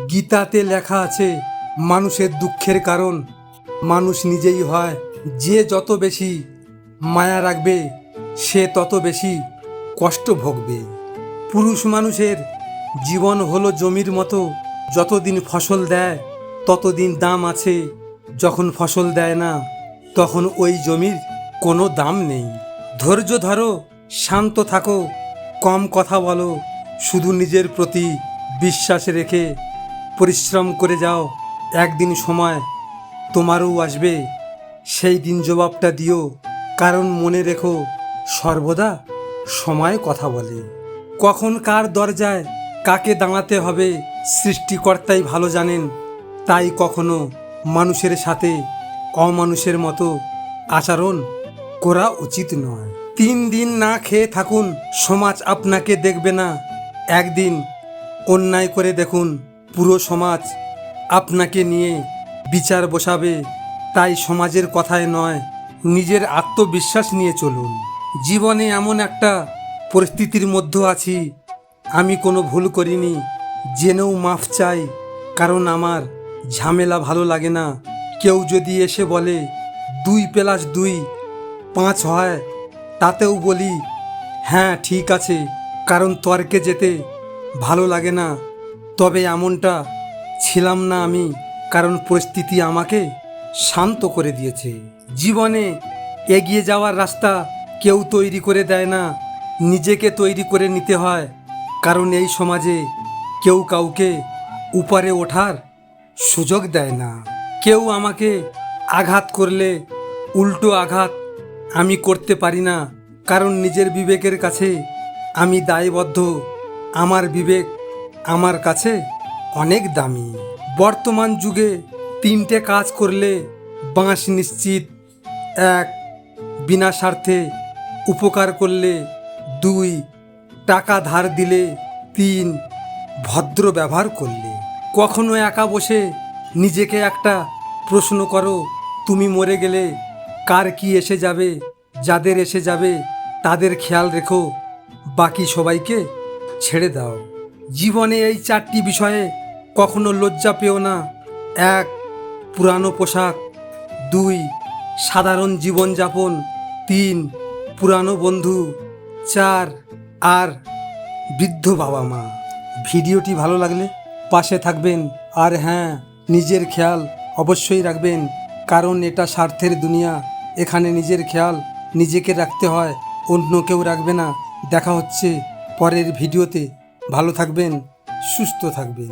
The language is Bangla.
গীতাতে লেখা আছে মানুষের দুঃখের কারণ মানুষ নিজেই হয়। যে যত বেশি মায়া রাখবে সে তত বেশি কষ্ট ভোগবে। পুরুষ মানুষের জীবন হলো জমির মতো, যতদিন ফসল দেয় ততদিন দাম আছে, যখন ফসল দেয় না তখন ওই জমির কোনো দাম নেই। ধৈর্য ধরো, শান্ত থাকো, কম কথা বলো, শুধু নিজের প্রতি বিশ্বাস রেখে পরিশ্রম করে যাও। একদিন সময় তোমারও আসবে, সেই দিন জবাবটা দিও। কারণ মনে রেখো, সর্বদা সময় কথা বলে। কখন কার দরজায় কাকে দাঁড়াতে হবে সৃষ্টিকর্তাই ভালো জানেন। তাই কখনো মানুষের সাথে অমানুষের মতো আচরণ করা উচিত নয়। 3 দিন না খেয়ে থাকুন, সমাজ আপনাকে দেখবে না। একদিন অন্যায় করে দেখুন, পুরো সমাজ আপনাকে নিয়ে বিচার বসাবে। তাই সমাজের কথায় নয়, নিজের আত্মবিশ্বাস নিয়ে চলুন। জীবনে এমন একটা পরিস্থিতির মধ্যে আছি, আমি কোনো ভুল করিনি, জেনেও মাফ চাই। কারণ আমার ঝামেলা ভালো লাগে না। কেউ যদি এসে বলে 2+2 5 হয়, তাতেও বলি হ্যাঁ ঠিক আছে, কারণ তর্কে যেতে ভালো লাগে না। তবে এমনটা ছিলাম না আমি, কারণ পরিস্থিতি আমাকে শান্ত করে দিয়েছে। জীবনে এগিয়ে যাওয়ার রাস্তা কেউ তৈরি করে দেয় না, নিজেকে তৈরি করে নিতে হয়। কারণ এই সমাজে কেউ কাউকে উপরে ওঠার সুযোগ দেয় না। কেউ আমাকে আঘাত করলে উল্টো আঘাত আমি করতে পারি না, কারণ নিজের বিবেকের কাছে আমি দায়বদ্ধ। আমার বিবেক আমার কাছে অনেক দামি। বর্তমান যুগে 3টে কাজ করলে বাঁশ নিশ্চিত। 1. বিনা স্বার্থে উপকার করলে। 2. টাকা ধার দিলে। 3. ভদ্র ব্যবহার করলে। কখনো একা বসে নিজেকে একটা প্রশ্ন করো, তুমি মরে গেলে কার কি এসে যাবে? যাদের এসে যাবে তাদের খেয়াল রেখো, বাকি সবাইকে ছেড়ে দাও। জীবনে এই 4টি বিষয়ে কখনো লজ্জা পেও না। 1. পুরানো পোশাক। 2. সাধারণ জীবনযাপন। 3. পুরানো বন্ধু। 4. আর বৃদ্ধ বাবা মা। ভিডিওটি ভালো লাগলে পাশে থাকবেন। আর হ্যাঁ, নিজের খেয়াল অবশ্যই রাখবেন, কারণ এটা স্বার্থের দুনিয়া। এখানে নিজের খেয়াল নিজেকে রাখতে হয়, অন্য কেউ রাখবে না। দেখা হচ্ছে পরের ভিডিওতে। ভালো থাকবেন, সুস্থ থাকবেন।